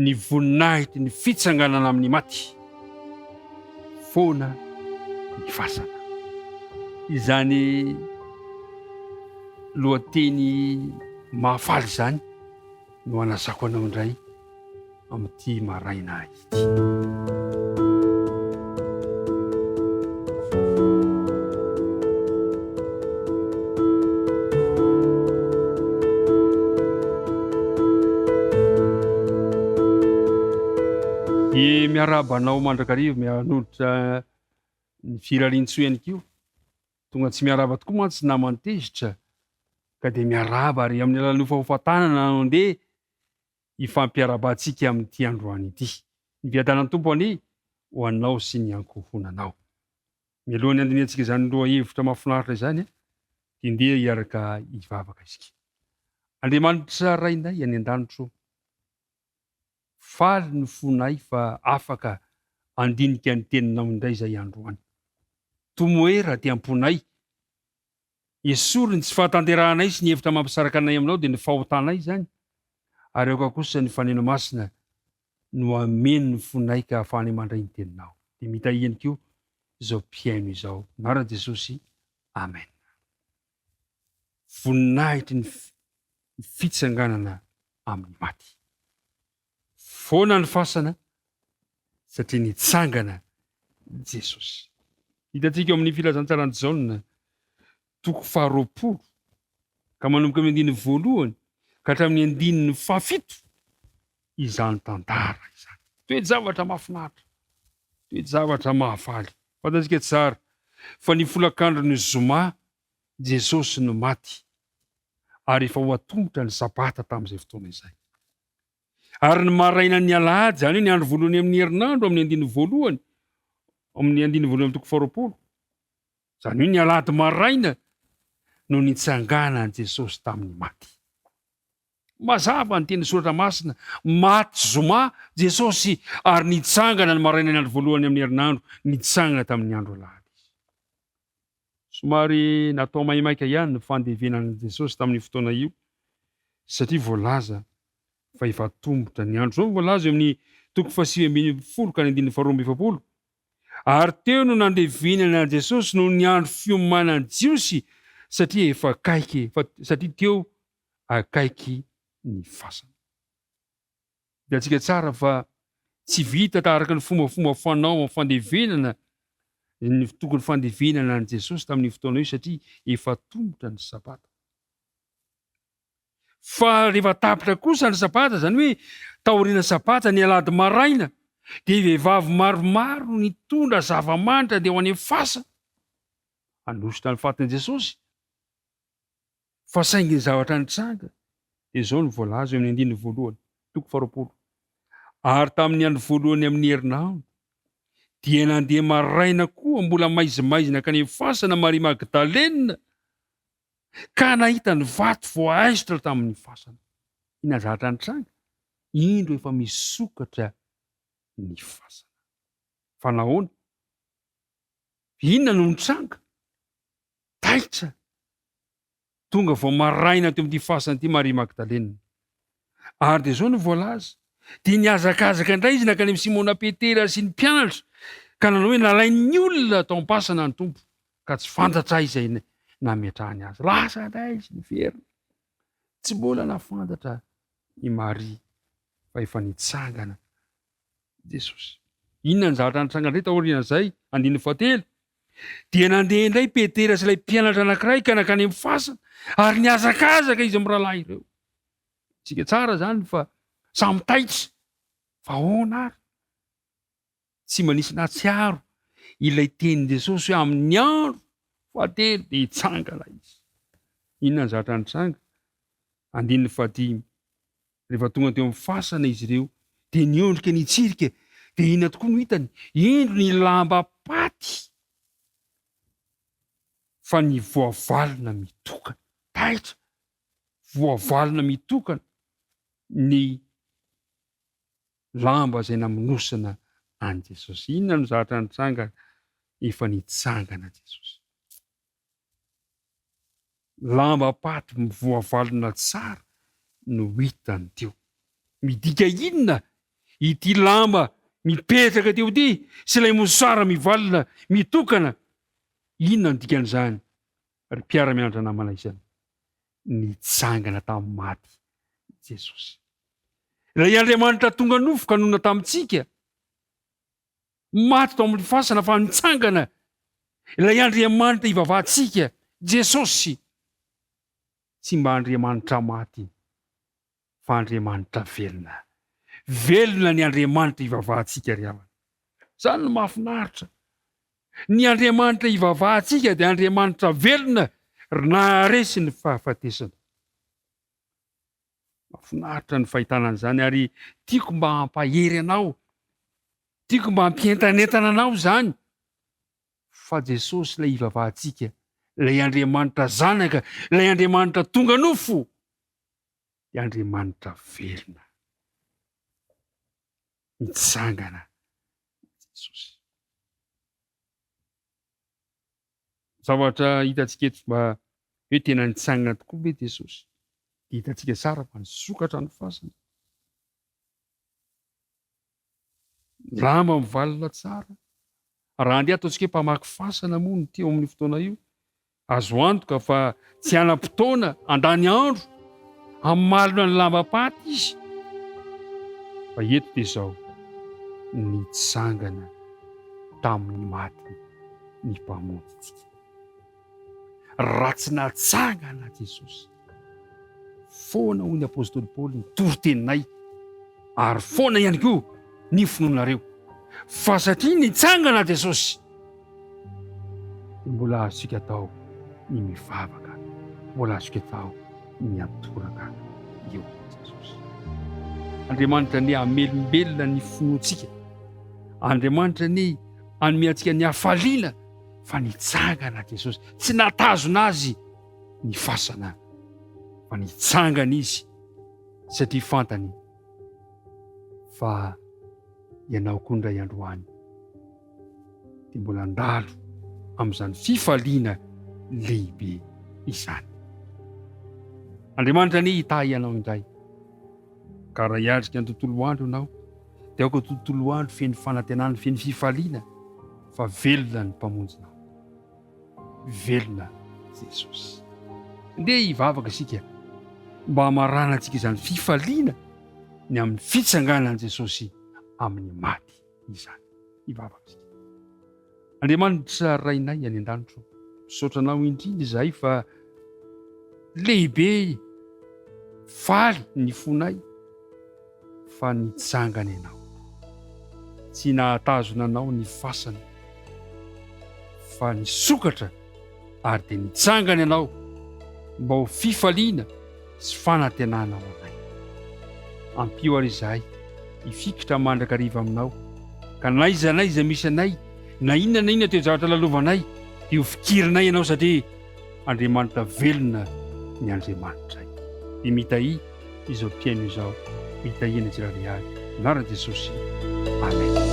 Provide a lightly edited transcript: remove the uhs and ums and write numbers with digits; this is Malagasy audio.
ny voninahity ny fitsanganana amin'ny maty, foana ny fasana. Izany lohateny mahafaly izany no anasako anao indray amin'ity maraina ity. Miarabanao mandrakarivo mianolotra ny firalintso ihany kio, tonga tsy miaraba tokoa mantsy namantezitra ka dia miaraba ary amin'ny alalan'ny fahofantanana andeha ifampiarabantsika amin'ity androany ity. Ny viadanan'ny tompo any ho anao sy ny ankohonanao. Mialohan'ny andiniantsika izany loha hevitra mahafinaritra izany dia ndeha hiaraka hivavaka isika. Andriamanitra rainay any an-danitro, faly ny fonay fa afaka andinika ny teninao indray izay androany. Tomoera ty amponay, esory ny tsy fahatanterahanay sy ny hevitra mampisaraka anay aminao dia ny fahotanay izany, ary aoka kosa ny faneno masina no ameno ny fonay ka ahafahany mandray ny teninao. Dia mitahihany kio izao mpiaino izao. Anarana Jesôsy, amen. Voninahitry ny fitsanganana amin'ny maty. Foana ny fasana satria nitsangana Jesôsy. Hitantsika amin'ny filazantsarany Jaona toko 20 ka manomboka amin'ny andininy 1 ka hatramin'ny andininy 7 izany tantara izany. Toe-javatra mahafinaritra, toe-javatra mahafaly. Fantatsika tsara fa ny folakandron'ny Zoma, Jesôsy no maty ary efa ho atombotra ny Sabata tamin'izay fotoana izay. Ary ny marainan'ny Alahady, izany hoe ny andro voalohany amin'ny herinandro amin'ny andininy 1, amin'ny andininy 1 amin'ny toko 20, izany hoe ny Alahady maraina no nitsanganany Jesôsy tamin'ny maty. Mazava ny teny soratra masina, maty Zoma Jesôsy ary nitsangana ny maraina ny andro voalohany amin'ny herinandro, nitsangana tamin'ny andro Alahady. Somary natao maimaika ihany ny fandevenan'i Jesôsy tamin'ny fotoana io, satria voalaza fa efa tombotra ny andro. Zao voalaza eo amin'ny toko 7 ka ny andininy 12. Ary teo no nandevenana Jesôsy no ny andro fiomanan'ny jiosy, satria efa akaiky, satria teo akaiky ny fasana. Hitantsika tsara fa tsy vita taharaka ny fomba fanao amin'ny fandevenana ny tokony fandevenana ny Jesôsy tamin'ny fotoana io, satria efa tombotra ny Sabata. Fa rehefa tapitra kosa ny Sabata, izany hoe taorian'ny Sabata, ny Alahady maraina, dia vehivavy maromaro nitondra zava-manitra dia ho any fasa hanositra ny fatin'i Jesôsy. Fa saingy ny zavatra nitranga dia izao ny voalaza eo amin'ny andininy 1, toko 20. Ary tamin'ny andro voalohany amin'ny herinandro dia nandeha maraina koa mbola maizimaizina ka ny fasana Maria Magdalena, ka nahita ny vato voaaisotra tamin'ny fasana. Inona zavatra nitranga? Indro efa misokatra ny fasana. Fa nahoana? Inona no nitranga? Taitra tonga vao maraina teo amin'ity fasana ity Maria Magdalena. Ary dia izao no voalaza, dia niazakazaka indray izy nakany amin'ny Simona Petera sy ny mpianatra, ka nanao hoe nalain'ny olona tao am-pasana ny tompo, ka tsy fantatra izay nametrahany azy. Lasa indray izy niverina, tsy mbola nafantatra i Maria fa efa nitsangana Jesôsy. Inona ny zavatra nitranga indray taorian'izay? Andininy 7. Dia nandeha indray Petera sy ilay mpianatra anankiray ka nakany amin'ny fasana, ary niazakazaka izy amin'ny rahalahy ireo. Tsika tsara zany fa samy taitra, fa ahoana ary? Tsy manisy natsiaro ilay tenin Jesôsy hoe amin'ny andro 7 dia hitsangana izy. Inona ny zavatra nitranga? Andininy 15. Rehefa tonga teo amin'ny fasana izy ireo dia niondrika nitsirika, dia inona tokoa no hitany? Indro ny lambam-paty fa ny voavalona mitokana. Taitra, voavalona mitokana ny lamba izay namonosana an Jesôsy. Inona no zavatra nitranga? Efa nitsangana Jesôsy. Lamba-paty voavalona tsara no hitany teo. Midika inona ity lamba mipetraka teo ty sy ilay mosara mivalina mitokana, inona no dikan'izany? Ry mpiara-mianatra namana izany, nitsangana tamin'ny maty Jesôsy. Ilay Andriamanitra tonga nofoka nona tamintsika, maty tao amin'ny fasana fa nitsangana. Ilay Andriamanitra ivavahantsika Jesôsy, tsy mba Andriamanitra maty fa Andriamanitra velona. Velona ny Andriamanitra ivavahantsika ry havana. Zany no mahafinaritra. Ny Andriamanitra ivavahantsika dia Andriamanitra velona, na resy ny fahafatesana. Mahafinaritra ny fahitanan'izany, ary tiako mba hampahery anao, tiako mba hampientanentana anao zany, fa Jesôsy ilay ivavahantsika, ilay Andriamanitra zanaka, ilay Andriamanitra tonga nofo, dia Andriamanitra velona. Nitsangana Jesôsy. Zavatra hitantsika eto mba hoe tena nitsangana tokoa ve Jesôsy? Hitantsika tsara fa nisokatra ny fasana. Lamba mivalina tsara. Raha andeha ataontsika hoe mpamaky fasana moa ny teo amin'ny fotoana io, azo antoka fa tsy anam-potoana andany andro hamalona ny lambam-paty izy. Fa eto dia izao, nitsangana tamin'ny maty ny mpamonjy tsika. Raha tsy natsangana Jesôsy, foana hoy ny apôstôly Paoly, ny toro-teninay, ary foana ihany koa ny finoanareo. Fa satria nitsangana Jesôsy, dia mbola azontsika atao ny mivavaka, mbola azontsika atao ny atoraka eo Jesôsy. Andriamanitra ny hamelombelona ny finoantsika, Andriamanitra ny hanome antsika ny hafaliana, fa nitsangana Jesôsy. Tsy natazona azy ny fasana, fa nitsangana izy satria fantany fa ianao koa indray androany dia mbola andalo amin'izany fifaliana lehibe izany. Andriamanitra ny hitahy ianao indray, ka raha hiatrika ny tontolo andro ianao, dia aoka tontolo andro feno fanantenana, feno fifaliana, fa velona ny mpamonjinao, velona Jesôsy. Ndeha hivavaka isika mba hamarana antsika izany fifaliana ny amin'ny fitsanganan'i Jesôsy amin'ny maty izany. Hivavaka isika. Andriamanitra rainay any an-danitro, misaotra anao indrindra izahay fa lehibe faly ny fonay, fa nitsangana ianao. Tsy nahatazona anao ny fasana, fa nisokatra ary dia nitsangana ianao mba ho fifaliana sy fanantenana ao anay. Ampio ary izahay hifikitra mandrakariva aminao, ka naiza naiza misy anay, na inona toe-javatra lalovanay, dia ho fikirinay ianao satria Andriamanitra velona ny Andriamanitra. Dia mitahy izao mpiaino izao, mitahiana tsirairay avy. Anarana Jesôsy. Amen.